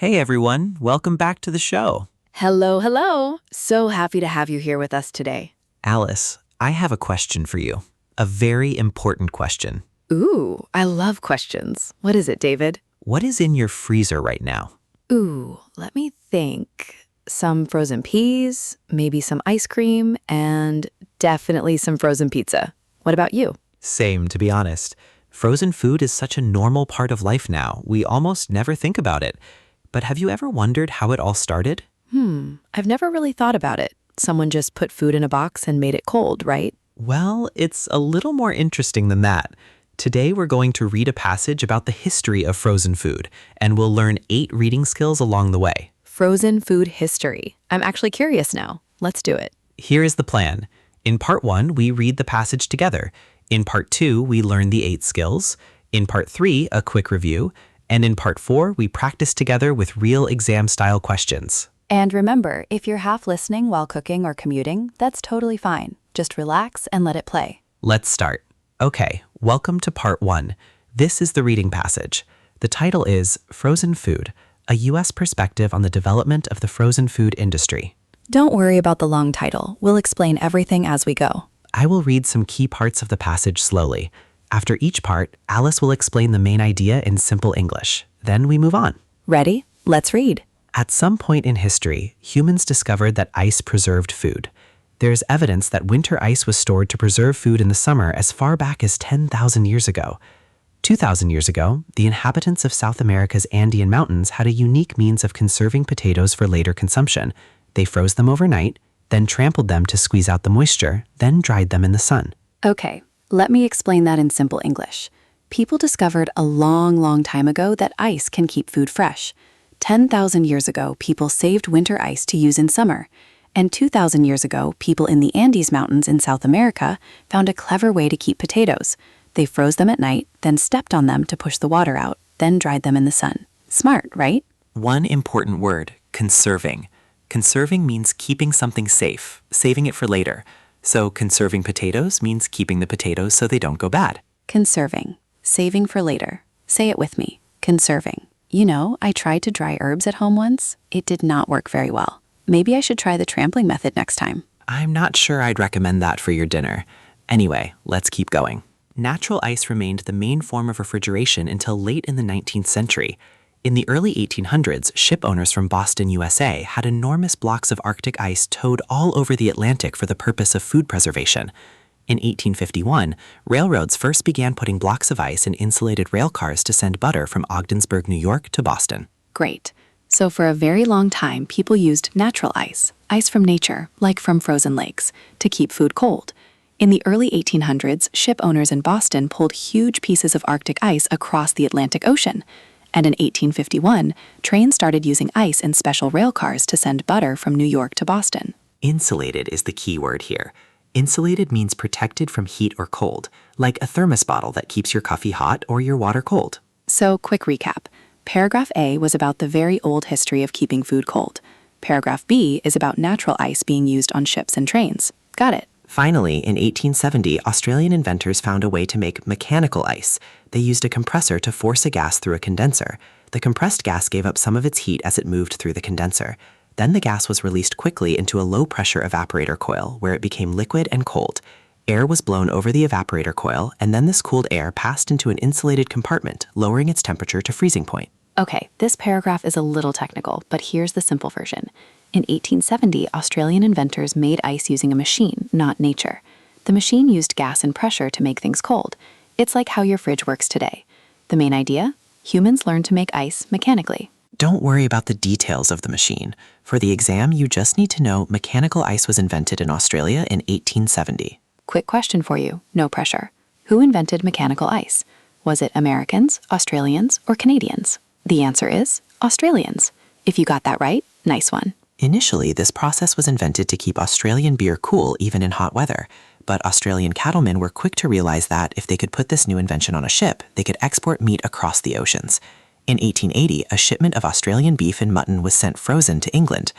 Hey everyone, welcome back to the show. Hello, hello. So happy to have you here with us today. Alice, I have a question for you. A very important question. Ooh, I love questions. What is it, David? What is in your freezer right now? Ooh, let me think. Some frozen peas, maybe some ice cream, and definitely some frozen pizza. What about you? Same, to be honest. Frozen food is such a normal part of life now. We almost never think about it. But have you ever wondered how it all started? I've never really thought about it. Someone just put food in a box and made it cold, right? Well, it's a little more interesting than that. Today we're going to read a passage about the history of frozen food, and we'll learn 8 reading skills along the way. Frozen food history. I'm actually curious now. Let's do it. Here is the plan. In part 1, we read the passage together. In part 2, we learn the 8 skills. In part 3, a quick review. And in part 4, we practice together with real exam-style questions. And remember, if you're half listening while cooking or commuting, that's totally fine. Just relax and let it play. Let's start. Okay, welcome to part 1. This is the reading passage. The title is Frozen Food, a U.S. perspective on the development of the frozen food industry. Don't worry about the long title. We'll explain everything as we go. I will read some key parts of the passage slowly. After each part, Alice will explain the main idea in simple English. Then we move on. Ready? Let's read. At some point in history, humans discovered that ice preserved food. There's evidence that winter ice was stored to preserve food in the summer as far back as 10,000 years ago. 2,000 years ago, the inhabitants of South America's Andean mountains had a unique means of conserving potatoes for later consumption. They froze them overnight, then trampled them to squeeze out the moisture, then dried them in the sun. Okay, let me explain that in simple English. People discovered a long time ago that ice can keep food fresh. 10,000 years ago, people saved winter ice to use in summer. And 2,000 years ago, people in the Andes Mountains in South America found a clever way to keep potatoes. They froze them at night, then stepped on them to push the water out, then dried them in the sun. Smart, right? One important word, conserving. Conserving means keeping something safe, saving it for later. So conserving potatoes means keeping the potatoes so they don't go bad. Conserving. Saving for later. Say it with me. Conserving. You know, I tried to dry herbs at home once. It did not work very well. Maybe I should try the trampling method next time. I'm not sure I'd recommend that for your dinner. Anyway, let's keep going. Natural ice remained the main form of refrigeration until late in the 19th century. In the early 1800s, ship owners from Boston, USA had enormous blocks of Arctic ice towed all over the Atlantic for the purpose of food preservation. In 1851, railroads first began putting blocks of ice in insulated rail cars to send butter from Ogdensburg, New York to Boston. Great. So for a very long time, people used natural ice from nature, like from frozen lakes, to keep food cold. In the early 1800s, ship owners in Boston pulled huge pieces of Arctic ice across the Atlantic Ocean. And in 1851, trains started using ice in special rail cars to send butter from New York to Boston. Insulated is the key word here. Insulated means protected from heat or cold, like a thermos bottle that keeps your coffee hot or your water cold. So, quick recap. Paragraph A was about the very old history of keeping food cold. Paragraph B is about natural ice being used on ships and trains. Got it. Finally, in 1870, Australian inventors found a way to make mechanical ice. They used a compressor to force a gas through a condenser. The compressed gas gave up some of its heat as it moved through the condenser. Then the gas was released quickly into a low-pressure evaporator coil, where it became liquid and cold. Air was blown over the evaporator coil, and then this cooled air passed into an insulated compartment, lowering its temperature to freezing point. Okay, this paragraph is a little technical, but here's the simple version. In 1870, Australian inventors made ice using a machine, not nature. The machine used gas and pressure to make things cold. It's like how your fridge works today. The main idea? Humans learned to make ice mechanically. Don't worry about the details of the machine. For the exam, you just need to know mechanical ice was invented in Australia in 1870. Quick question for you, no pressure. Who invented mechanical ice? Was it Americans, Australians, or Canadians? The answer is Australians. If you got that right, nice one. Initially, this process was invented to keep Australian beer cool even in hot weather. But Australian cattlemen were quick to realize that if they could put this new invention on a ship, they could export meat across the oceans. In 1880, a shipment of Australian beef and mutton was sent frozen to England.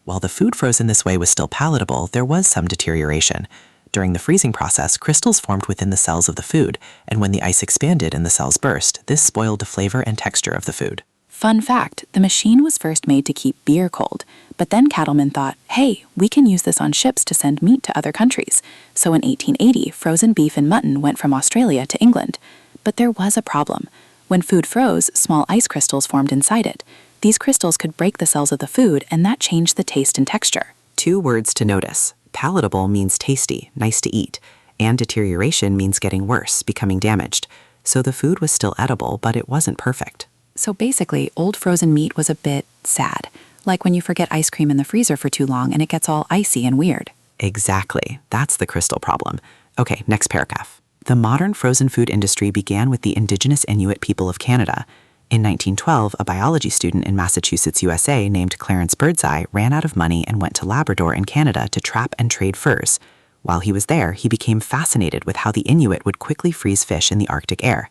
While the food frozen this way was still palatable, there was some deterioration. During the freezing process, crystals formed within the cells of the food, and when the ice expanded and the cells burst, this spoiled the flavor and texture of the food. Fun fact, the machine was first made to keep beer cold, but then cattlemen thought, hey, we can use this on ships to send meat to other countries. So in 1880, frozen beef and mutton went from Australia to England. But there was a problem. When food froze, small ice crystals formed inside it. These crystals could break the cells of the food, and that changed the taste and texture. 2 words to notice. Palatable means tasty, nice to eat, and deterioration means getting worse, becoming damaged. So the food was still edible, but it wasn't perfect. So basically, old frozen meat was a bit sad, like when you forget ice cream in the freezer for too long and it gets all icy and weird. Exactly. That's the crystal problem. Okay, next paragraph. The modern frozen food industry began with the indigenous Inuit people of Canada. In 1912, a biology student in Massachusetts, USA, named Clarence Birdseye ran out of money and went to Labrador in Canada to trap and trade furs. While he was there, he became fascinated with how the Inuit would quickly freeze fish in the Arctic air.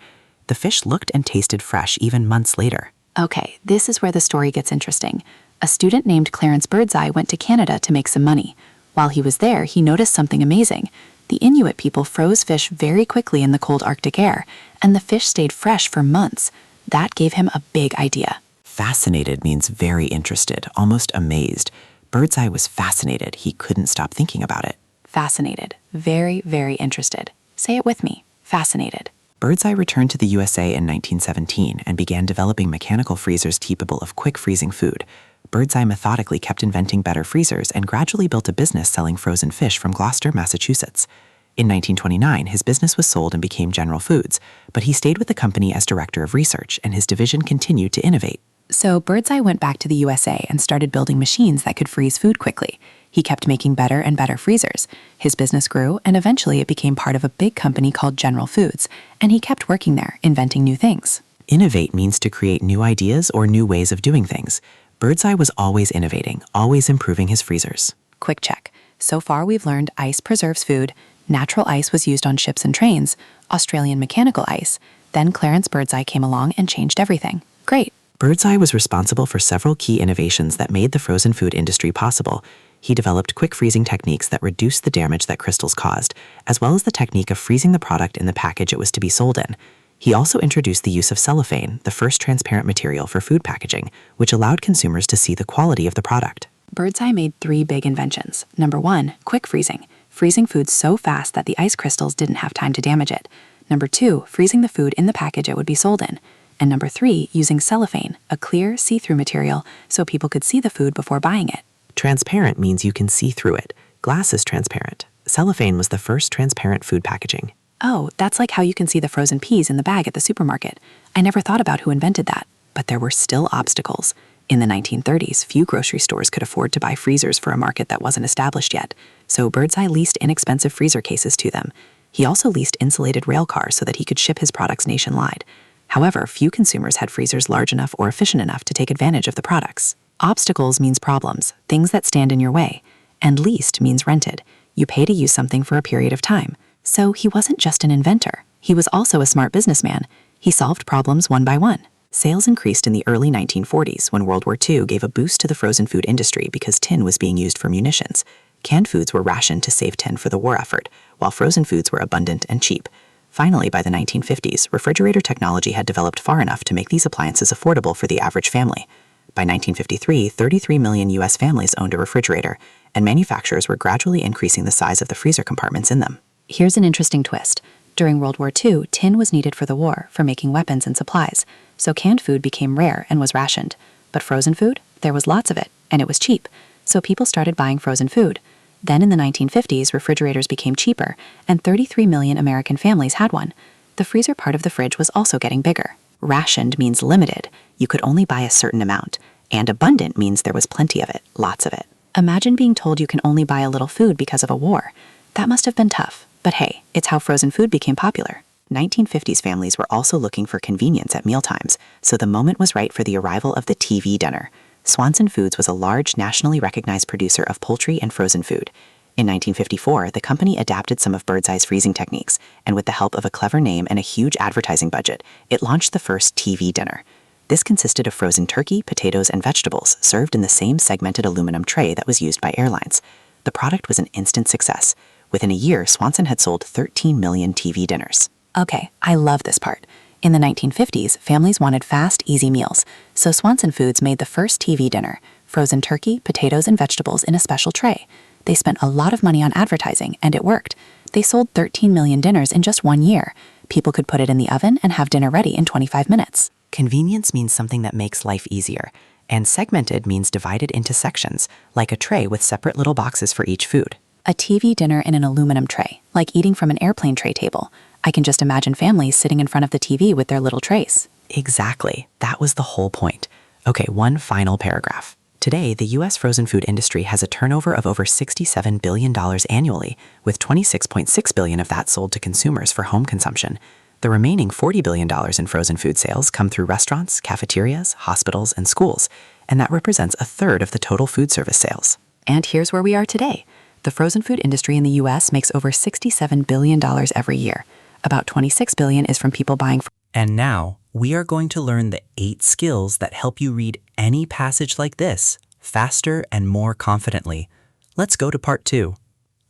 The fish looked and tasted fresh even months later. Okay, this is where the story gets interesting. A student named Clarence Birdseye went to Canada to make some money. While he was there, he noticed something amazing. The Inuit people froze fish very quickly in the cold Arctic air, and the fish stayed fresh for months. That gave him a big idea. Fascinated means very interested, almost amazed. Birdseye was fascinated. He couldn't stop thinking about it. Fascinated. Very, very interested. Say it with me. Fascinated. Birdseye returned to the USA in 1917 and began developing mechanical freezers capable of quick freezing food. Birdseye methodically kept inventing better freezers and gradually built a business selling frozen fish from Gloucester, Massachusetts. In 1929, his business was sold and became General Foods, but he stayed with the company as director of research, and his division continued to innovate. So Birdseye went back to the USA and started building machines that could freeze food quickly. He kept making better and better freezers. His business grew, and eventually it became part of a big company called General Foods, and he kept working there, inventing new things. Innovate means to create new ideas or new ways of doing things. Birdseye was always innovating, always improving his freezers. Quick check. So far we've learned ice preserves food, natural ice was used on ships and trains, Australian mechanical ice, then Clarence Birdseye came along and changed everything. Great. Birdseye was responsible for several key innovations that made the frozen food industry possible. He developed quick freezing techniques that reduced the damage that crystals caused, as well as the technique of freezing the product in the package it was to be sold in. He also introduced the use of cellophane, the first transparent material for food packaging, which allowed consumers to see the quality of the product. Birdseye made 3 big inventions. Number 1, quick freezing. Freezing food so fast that the ice crystals didn't have time to damage it. Number 2, freezing the food in the package it would be sold in. And number 3, using cellophane, a clear, see-through material, so people could see the food before buying it. Transparent means you can see through it. Glass is transparent. Cellophane was the first transparent food packaging. Oh, that's like how you can see the frozen peas in the bag at the supermarket. I never thought about who invented that. But there were still obstacles. In the 1930s, few grocery stores could afford to buy freezers for a market that wasn't established yet, so Birdseye leased inexpensive freezer cases to them. He also leased insulated rail cars so that he could ship his products nationwide. However, few consumers had freezers large enough or efficient enough to take advantage of the products. Obstacles means problems, things that stand in your way. And leased means rented. You pay to use something for a period of time. So he wasn't just an inventor. He was also a smart businessman. He solved problems one by one. Sales increased in the early 1940s when World War II gave a boost to the frozen food industry because tin was being used for munitions. Canned foods were rationed to save tin for the war effort, while frozen foods were abundant and cheap. Finally, by the 1950s, refrigerator technology had developed far enough to make these appliances affordable for the average family. By 1953, 33 million U.S. families owned a refrigerator, and manufacturers were gradually increasing the size of the freezer compartments in them. Here's an interesting twist. During World War II, tin was needed for the war, for making weapons and supplies, so canned food became rare and was rationed. But frozen food? There was lots of it, and it was cheap, so people started buying frozen food. Then in the 1950s, refrigerators became cheaper, and 33 million American families had one. The freezer part of the fridge was also getting bigger. Rationed means limited. You could only buy a certain amount. And abundant means there was plenty of it, lots of it. Imagine being told you can only buy a little food because of a war. That must have been tough. But hey, it's how frozen food became popular. 1950s families were also looking for convenience at mealtimes, so the moment was right for the arrival of the TV dinner. Swanson Foods was a large, nationally recognized producer of poultry and frozen food. In 1954, the company adapted some of Birdseye's freezing techniques, and with the help of a clever name and a huge advertising budget, it launched the first TV dinner. This consisted of frozen turkey, potatoes, and vegetables served in the same segmented aluminum tray that was used by airlines. The product was an instant success. Within a year, Swanson had sold 13 million TV dinners. Okay, I love this part. In the 1950s, families wanted fast, easy meals, so Swanson Foods made the first TV dinner, frozen turkey, potatoes, and vegetables in a special tray. They spent a lot of money on advertising, and it worked. They sold 13 million dinners in just 1 year. People could put it in the oven and have dinner ready in 25 minutes. Convenience means something that makes life easier, and segmented means divided into sections, like a tray with separate little boxes for each food. A TV dinner in an aluminum tray, like eating from an airplane tray table. I can just imagine families sitting in front of the TV with their little trays. Exactly. That was the whole point. Okay, one final paragraph. Today, the U.S. frozen food industry has a turnover of over $67 billion annually, with $26.6 billion of that sold to consumers for home consumption. The remaining $40 billion in frozen food sales come through restaurants, cafeterias, hospitals, and schools, and that represents a third of the total food service sales. And here's where we are today. The frozen food industry in the U.S. makes over $67 billion every year. About $26 billion is from people buying. And now, we are going to learn the 8 skills that help you read any passage like this faster and more confidently. Let's go to part 2.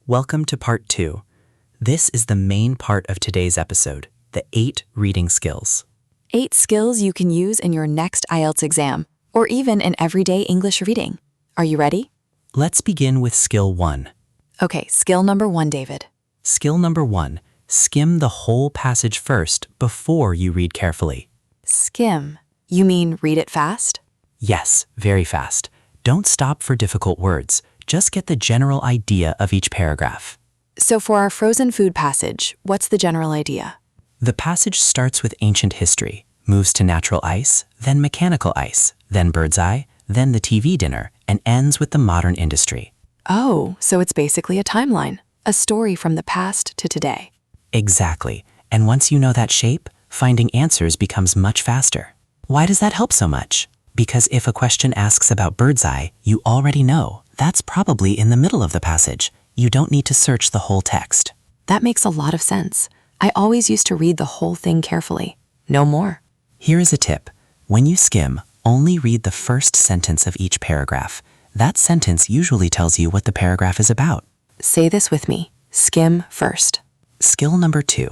Welcome to part 2. This is the main part of today's episode, the 8 reading skills. 8 skills you can use in your next IELTS exam, or even in everyday English reading. Are you ready? Let's begin with skill 1. Okay, skill number 1, David. Skill number 1. Skim the whole passage first before you read carefully. Skim. You mean read it fast? Yes, very fast. Don't stop for difficult words. Just get the general idea of each paragraph. So for our frozen food passage, what's the general idea? The passage starts with ancient history, moves to natural ice, then mechanical ice, then bird's eye, then the TV dinner, and ends with the modern industry. Oh, so it's basically a timeline, a story from the past to today. Exactly. And once you know that shape, finding answers becomes much faster. Why does that help so much? Because if a question asks about bird's eye, you already know. That's probably in the middle of the passage. You don't need to search the whole text. That makes a lot of sense. I always used to read the whole thing carefully. No more. Here is a tip. When you skim, only read the first sentence of each paragraph. That sentence usually tells you what the paragraph is about. Say this with me. Skim first. Skill number 2.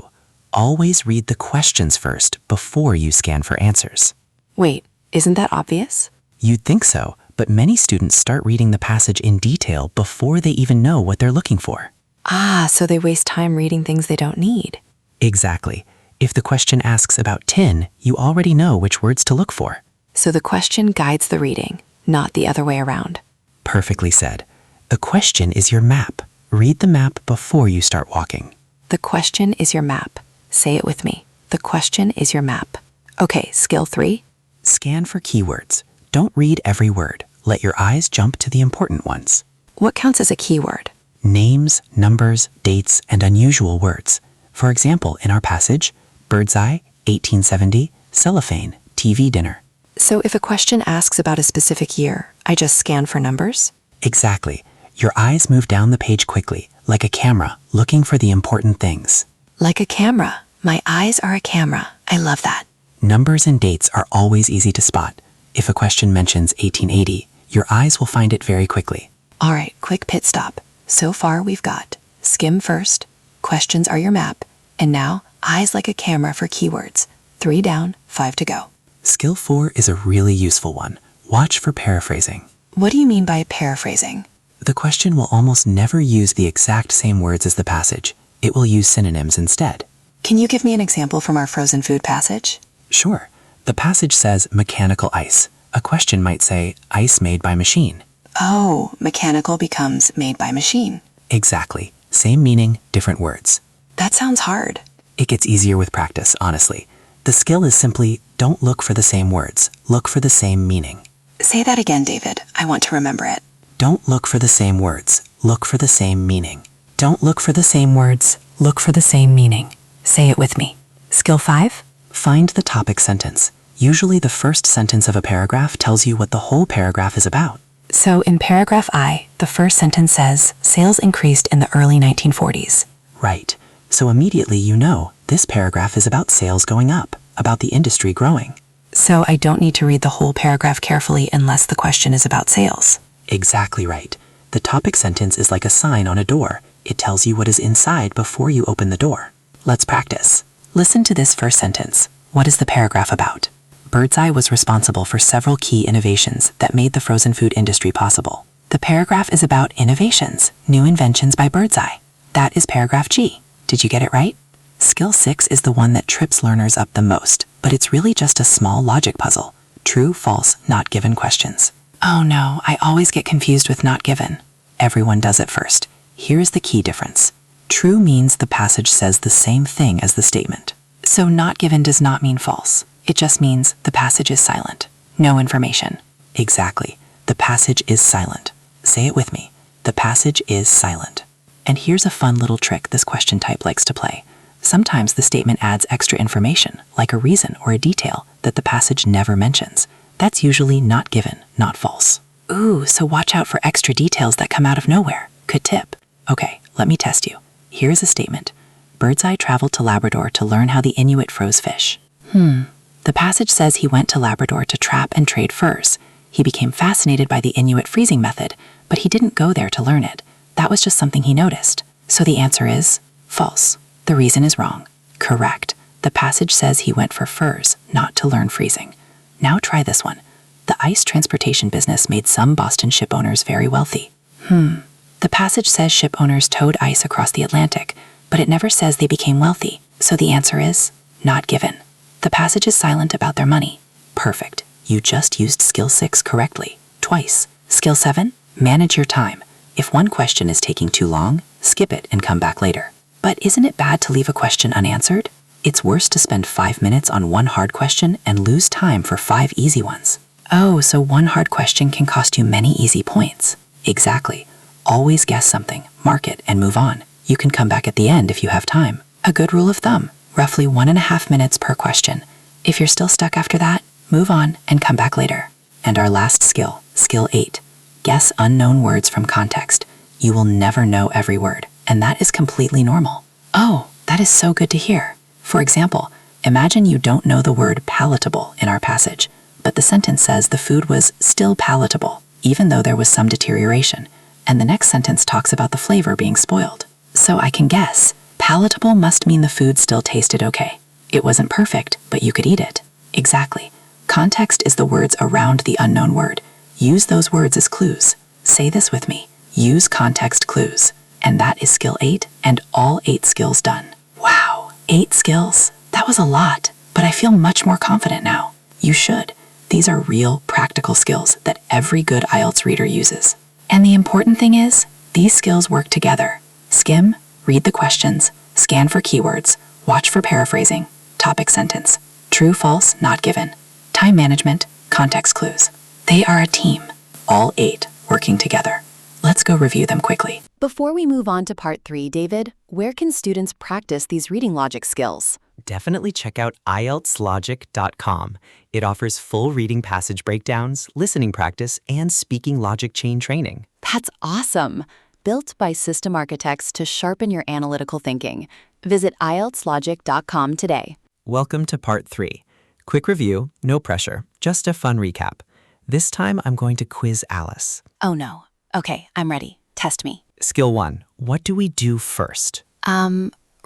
Always read the questions first before you scan for answers. Wait, isn't that obvious? You'd think so, but many students start reading the passage in detail before they even know what they're looking for. Ah, so they waste time reading things they don't need. Exactly. If the question asks about tin, you already know which words to look for. So the question guides the reading, not the other way around. Perfectly said. The question is your map. Read the map before you start walking. The question is your map. Say it with me. The question is your map. Okay, skill 3. Scan for keywords. Don't read every word. Let your eyes jump to the important ones. What counts as a keyword? Names, numbers, dates, and unusual words. For example, in our passage, bird's eye, 1870, cellophane, TV dinner. So if a question asks about a specific year, I just scan for numbers? Exactly. Your eyes move down the page quickly, like a camera, looking for the important things. Like a camera. My eyes are a camera. I love that. Numbers and dates are always easy to spot. If a question mentions 1880, your eyes will find it very quickly. All right, quick pit stop. So far we've got skim first, questions are your map, and now eyes like a camera for keywords. 3 down, 5 to go. Skill 4 is a really useful one. Watch for paraphrasing. What do you mean by paraphrasing? The question will almost never use the exact same words as the passage. It will use synonyms instead. Can you give me an example from our frozen food passage? Sure. The passage says mechanical ice. A question might say ice made by machine. Oh, mechanical becomes made by machine. Exactly. Same meaning, different words. That sounds hard. It gets easier with practice, honestly. The skill is simply don't look for the same words. Look for the same meaning. Say that again, David. I want to remember it. Don't look for the same words. Look for the same meaning. Don't look for the same words. Look for the same meaning. Say it with me. Skill 5? Find the topic sentence. Usually the first sentence of a paragraph tells you what the whole paragraph is about. So in paragraph I, the first sentence says, sales increased in the early 1940s. Right. So immediately you know this paragraph is about sales going up, about the industry growing. So I don't need to read the whole paragraph carefully unless the question is about sales. Exactly right. The topic sentence is like a sign on a door. It tells you what is inside before you open the door. Let's practice. Listen to this first sentence. What is the paragraph about? Birdseye was responsible for several key innovations that made the frozen food industry possible. The paragraph is about innovations, new inventions by Birdseye. That is paragraph G. Did you get it right? Skill 6 is the one that trips learners up the most, but it's really just a small logic puzzle. True, false, not given questions. Oh no, I always get confused with not given. Everyone does it first. Here is the key difference. True means the passage says the same thing as the statement. So not given does not mean false. It just means the passage is silent. No information. Exactly. The passage is silent. Say it with me. The passage is silent. And here's a fun little trick this question type likes to play. Sometimes the statement adds extra information, like a reason or a detail that the passage never mentions. That's usually not given, not false. Ooh, so watch out for extra details that come out of nowhere. Good tip. Okay, let me test you. Here's a statement. Birdseye traveled to Labrador to learn how the Inuit froze fish. The passage says he went to Labrador to trap and trade furs. He became fascinated by the Inuit freezing method, but he didn't go there to learn it. That was just something he noticed. So the answer is false. The reason is wrong. Correct. The passage says he went for furs, not to learn freezing. Now try this one. The ice transportation business made some Boston ship owners very wealthy. The passage says ship owners towed ice across the Atlantic, but it never says they became wealthy. So the answer is not given. The passage is silent about their money. Perfect. You just used skill 6 correctly. Twice. Skill 7, manage your time. If one question is taking too long, skip it and come back later. But isn't it bad to leave a question unanswered? It's worse to spend 5 minutes on one hard question and lose time for 5 easy ones. Oh, so one hard question can cost you many easy points. Exactly. Always guess something, mark it, and move on. You can come back at the end if you have time. A good rule of thumb, roughly 1.5 minutes per question. If you're still stuck after that, move on and come back later. And our last skill, skill 8. Guess unknown words from context. You will never know every word, and that is completely normal. Oh, that is so good to hear. For example, imagine you don't know the word palatable in our passage, but the sentence says the food was still palatable, even though there was some deterioration, and the next sentence talks about the flavor being spoiled. So I can guess, palatable must mean the food still tasted okay. It wasn't perfect, but you could eat it. Exactly. Context is the words around the unknown word. Use those words as clues. Say this with me. Use context clues. And that is skill 8 and all 8 skills done. Wow, 8 skills. That was a lot, but I feel much more confident now. You should. These are real, practical skills that every good IELTS reader uses. And the important thing is, these skills work together. Skim, read the questions, scan for keywords, watch for paraphrasing, topic sentence, true, false, not given, time management, context clues. They are a team, all 8 working together. Let's go review them quickly. Before we move on to part 3, David, where can students practice these reading logic skills? Definitely check out IELTSlogic.com. It offers full reading passage breakdowns, listening practice, and speaking logic chain training. That's awesome! Built by system architects to sharpen your analytical thinking. Visit IELTSlogic.com today. Welcome to part 3. Quick review, no pressure, just a fun recap. This time I'm going to quiz Alice. Oh no. Okay, I'm ready. Test me. Skill 1, what do we do first?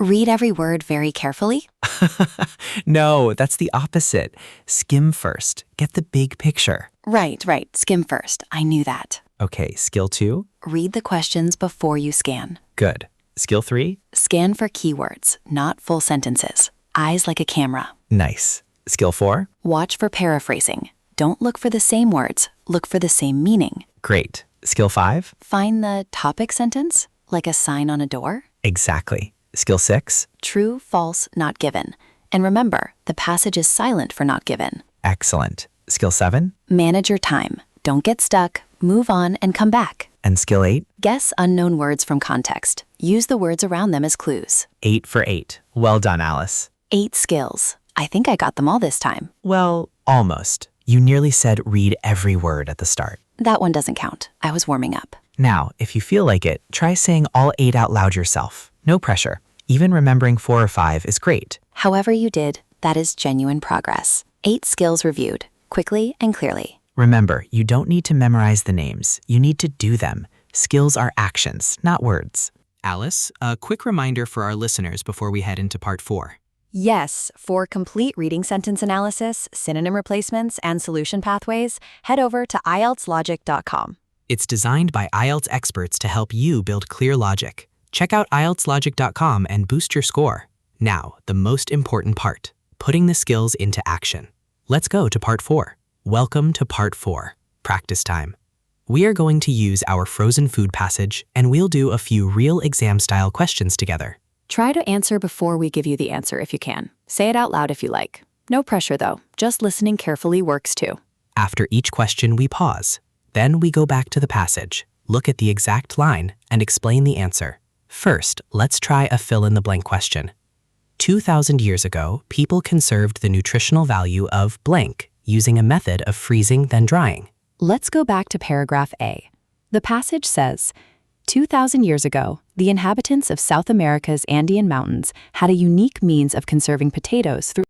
Read every word very carefully? No, that's the opposite. Skim first. Get the big picture. Right. Skim first. I knew that. Okay, skill 2? Read the questions before you scan. Good. Skill 3? Scan for keywords, not full sentences. Eyes like a camera. Nice. Skill 4? Watch for paraphrasing. Don't look for the same words. Look for the same meaning. Great. Skill 5? Find the topic sentence, like a sign on a door. Exactly. Skill 6? True, false, not given. And remember, the passage is silent for not given. Excellent. Skill 7? Manage your time. Don't get stuck. Move on and come back. And skill 8? Guess unknown words from context. Use the words around them as clues. 8 for 8. Well done, Alice. 8 skills. I think I got them all this time. Well, almost. You nearly said read every word at the start. That one doesn't count. I was warming up. Now, if you feel like it, try saying all 8 out loud yourself. No pressure. Even remembering 4 or 5 is great. However you did, that is genuine progress. 8 skills reviewed, quickly and clearly. Remember, you don't need to memorize the names. You need to do them. Skills are actions, not words. Alice, a quick reminder for our listeners before we head into part 4. Yes, for complete reading sentence analysis, synonym replacements, and solution pathways, head over to IELTSlogic.com. It's designed by IELTS experts to help you build clear logic. Check out IELTSlogic.com and boost your score. Now, the most important part, putting the skills into action. Let's go to part 4. Welcome to part 4, practice time. We are going to use our frozen food passage, and we'll do a few real exam-style questions together. Try to answer before we give you the answer if you can. Say it out loud if you like. No pressure though, just listening carefully works too. After each question, we pause. Then we go back to the passage, look at the exact line, and explain the answer. First, let's try a fill-in-the-blank question. 2,000 years ago, people conserved the nutritional value of blank using a method of freezing then drying. Let's go back to paragraph A. The passage says, 2,000 years ago, the inhabitants of South America's Andean mountains had a unique means of conserving potatoes through